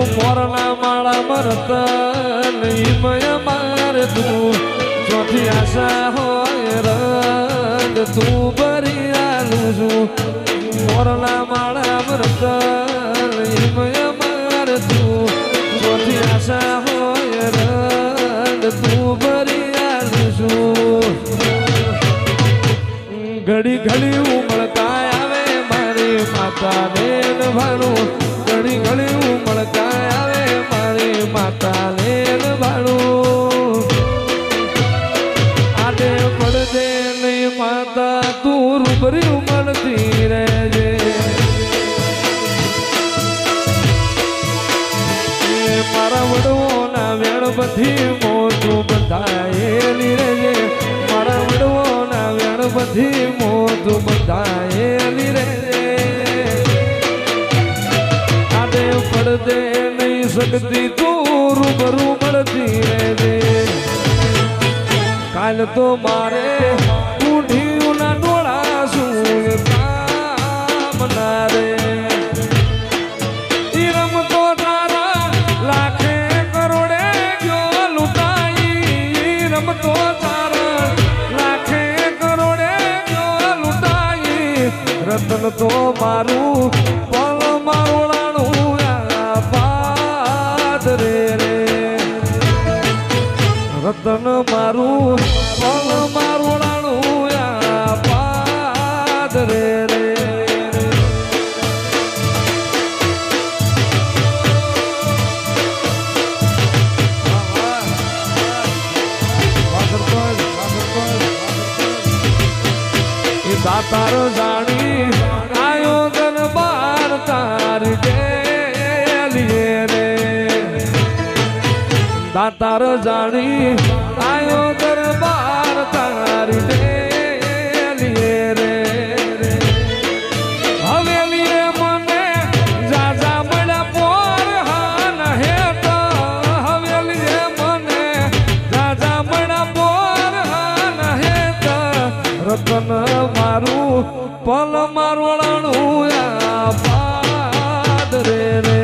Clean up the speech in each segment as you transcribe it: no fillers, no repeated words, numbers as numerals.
મોરના માળા મરતન ઈમય મારે તું ચોથી આશા હોય રંગ તું ભરી આલું છું મોરના માળા મરતન ઈમય મારે તું ચોથી આશા હોય રંગ તું ભરી આલું છું ઘડી ઘડી ઉમળકાય આવે મારી માતા ને ભાણું ઘડી ઘડી ઉમળકાય આવે મારી માતા ને ભાણું આડે પડદે નહીં માતા તું રૂબરી ઉમળતી રહેજે મારા વડવોના વેણ બધી મોતું બંધાયેલી રહેજે મારા વડવોના વેણ બધી મોતું બંધાયેલી રહેજે આડે પડદે નહીં શકતી તું રૂબરૂ મળતી રહેજે કાલ તો મારે ઊંઢીઓના ડોળા શું કામ ના રે ઈ રમતો તારા લાખે કરોડે ગયો લૂંટાઈ રમતો તારા લાખે કરોડે ગયો લૂંટાઈ રતન તો મારું પલ મારોડાનું પાદરે રે રતન મારું પલ મારોડાનું પાદરે રે દાતાર જાણી આયો દરબાર તારી ડેલીએ રે દાતાર જાણી આયો દરબાર તારી ડેલીએ રે હવેલીએ મને જાજા મળ્યા પોર હાન હેત હવેલીએ મને જાજા મળ્યા પોર હાન હેત રતન મારું પલ મારોડાનું પાદરે રે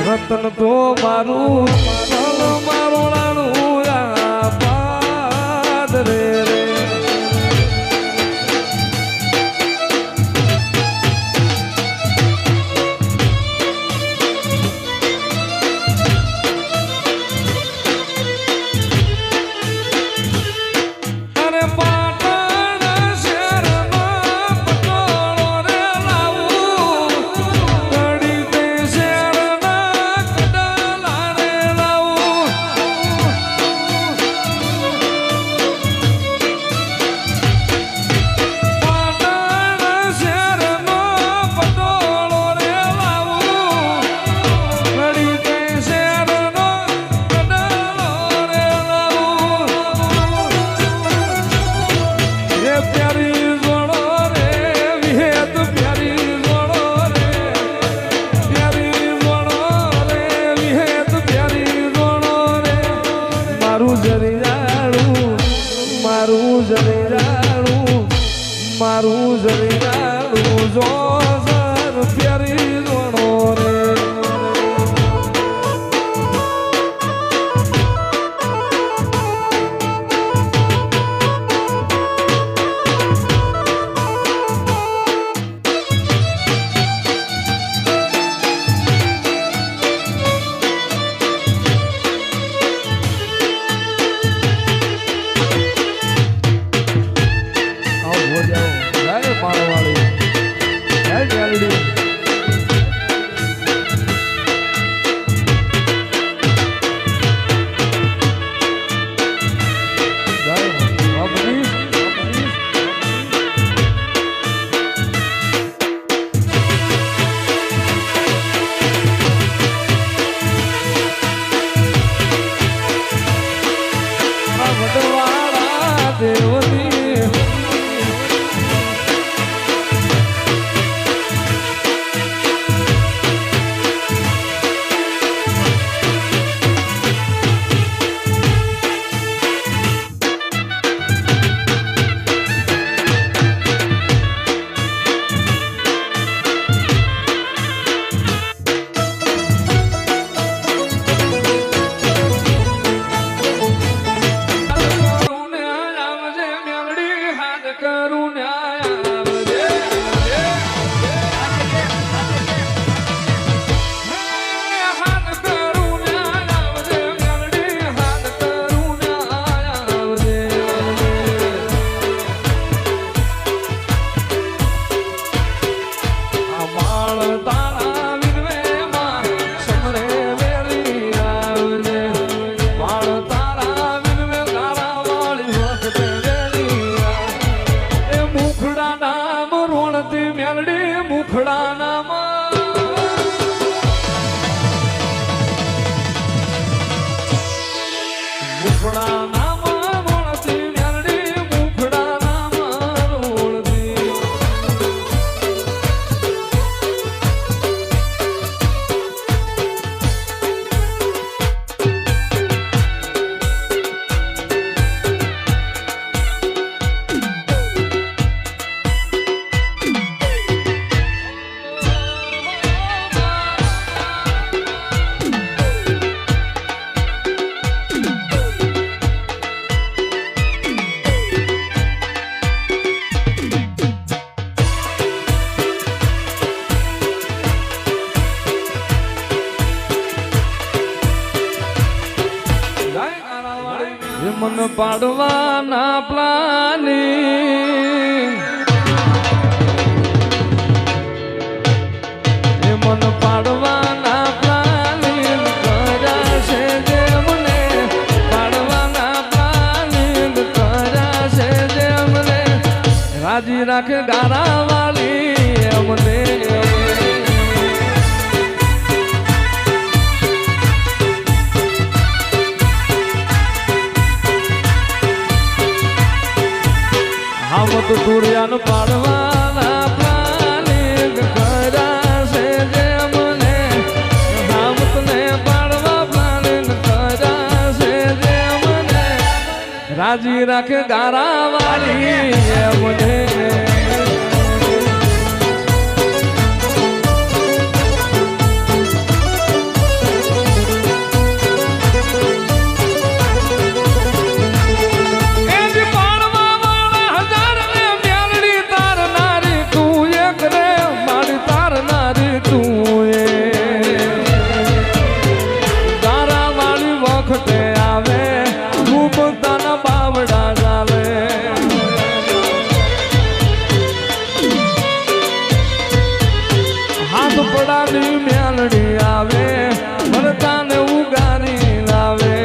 રતન તો મારું પલ મારોડાનું પાદરે રે બાળ તારા વિનવે માં સમરે વેરી આવજે બાળ તારા વિનવે ગારા વાળી વખતે વેરી એ મુખડા નામ રોણતી મેલડી મુખડા નામ મુખડા નામ રોણતી મેલડી મુખડા નામ રોણતી મન પાડવાના પ્લાનિંગ મન પાડવાના પ્લાનિંગ કરાશે જે મને પાડવાના પ્લાનિંગ કરાશે જે મને રાજી રાખે ગારા વાળી અમને હામત તુરિયાન પાડવાના પ્લાનિંગ કરાશે જે મને હામતને પાડવા પ્લાનિંગ કરાશે જે મને રાજી રાખે ગારા વાળી મને પડાની મેલડી આવે ભરતાને ઉગારી લાવે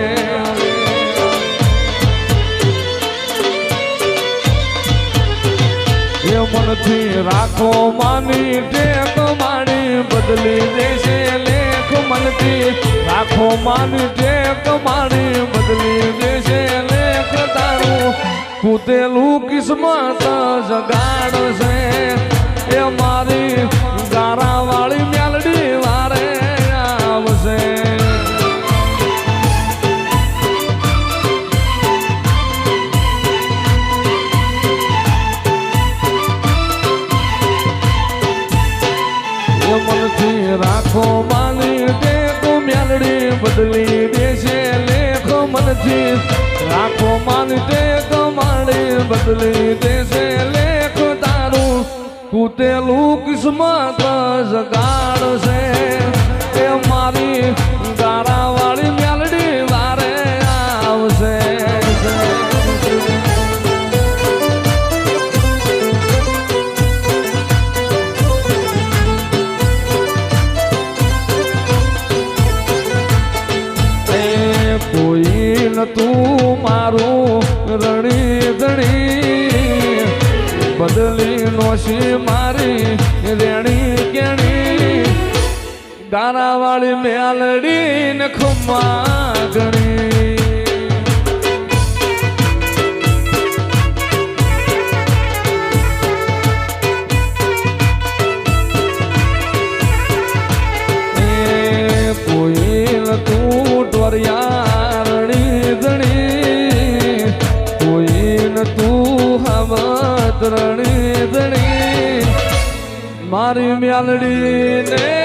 એ મનથી રાખો માની ટેક મારી બદલી દેશે લેખ મનથી રાખો માની ટેક મારી બદલી દેશે લેખ તારું કૂદેલું કિસ્મત જગાડશે એ મારી ગારા વાળી મેલડી વારે આવશે મનથી રાખો માની ટેક મેલડી બદલી દેશે લેખ મનથી રાખો માની ટેક મારી બદલી દેશે લેખ તારું કૂટેલું કિસ્મત જગાડશે એ મારી ગારા વાળી મેલડી વારે આવશે કોઈ તું મારું રણી ધણી બદલી નોશી મારી રેણી કેણી ગારા વાળી મેલડી ને ખમ્મા ગણી કોઈ તું ટોરિયા રણી ધણી કોઈ તું હવત રણી ધણી મારી મેલડી ને